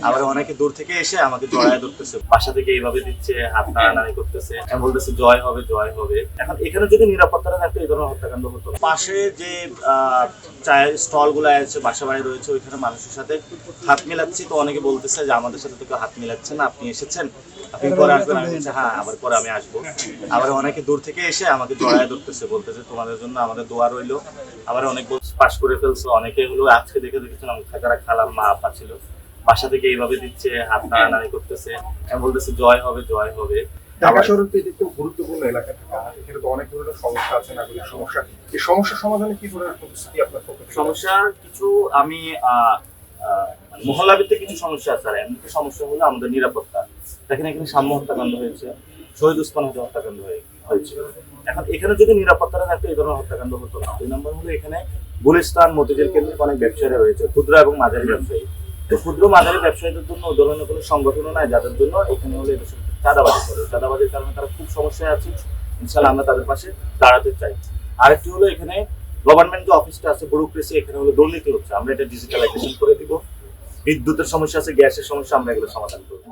আবার অনেকে দূর থেকে এসে আমাকে জড়ায় ধরতেছে, বাসা থেকে এইভাবে দিচ্ছে, হাত নাড়ানাড়ি করতেছে, আমি বলতেছে জয় হবে জয় হবে। এখন এখানে যদি নিরাপত্তাটা থাকতো এই ধরনের হত্যাকাণ্ড হতো না। পাশে যে চায়ের স্টল গুলো আছে, বাসা বাড়ি রয়েছে, ওইখানে মানুষের সাথে হাত মিলাচ্ছি, তো অনেকে বলতেছে যে আমাদের সাথে তো কেউ হাত মিলাচ্ছে না, আপনি এসেছেন, আপনি পরে আসবেন। আমি বলছি হ্যাঁ, আবার পরে আমি আসবো। আবার অনেকে দূর থেকে এসে আমাকে জড়ায় ধরতেছে, বলতেছে তোমাদের জন্য আমাদের দোয়া রইলো। আবার অনেক পাস করে ফেলছে, অনেকে হলো আজকে দেখেছেন যারা খালাম মা আপা ছিল, বাসা থেকে এইভাবে দিচ্ছে, হাত নাড়ানাড়ি করতেছে, আমি বলতেছে জয় হবে জয় হবে। ঢাকা শহরের তো একটু গুরুত্বপূর্ণ এলাকা ঢাকা, এখানে তো অনেক ধরনের সমস্যা আছে, নাগরিক সমস্যা। এই সমস্যা সমাধানে কি ধরনের প্রতিশ্রুতি আপনার পক্ষ থেকে? সমস্যা কিছু আমি মহল্লা ভিত্তিক কিছু সমস্যা আছে, আর এমনি সমস্যা হলো আমাদের নিরাপত্তা। দেখেন এখানে সাম্য হত্যাকাণ্ড হয়েছে, শহীদ ওসমান হাদি হত্যাকাণ্ড হয়েছে। এখন এখানে যদি নিরাপত্তাটা থাকতো এই ধরনের হত্যাকাণ্ড হতো না। 2 নম্বর হলো এখানে গুলিস্তান মতিঝিল কেন্দ্রিক অনেক ব্যবসায়ীরা রয়েছে, ক্ষুদ্র এবং মাঝারি ব্যবসায়ী। তো ক্ষুদ্র মাঝারি ব্যবসায়ীদের জন্য ওই ধরনের কোনো সংগঠনও নাই যাদের জন্য এখানে হলে এদের চাঁদাবাজি করে। চাঁদাবাজির কারণে তারা খুব সমস্যায় আছে। ইনশাল্লাহ আমরা তাদের পাশে দাঁড়াতে চাই। আরেকটি হলো এখানে গভর্নমেন্ট যে অফিসটা আছে ব্যুরোক্রেসি, এখানে হলো দুর্নীতি হচ্ছে, আমরা এটা ডিজিটালাইজেশন করে দিব। বিদ্যুতের সমস্যা আছে, গ্যাসের সমস্যা, আমরা এগুলো সমাধান করবো।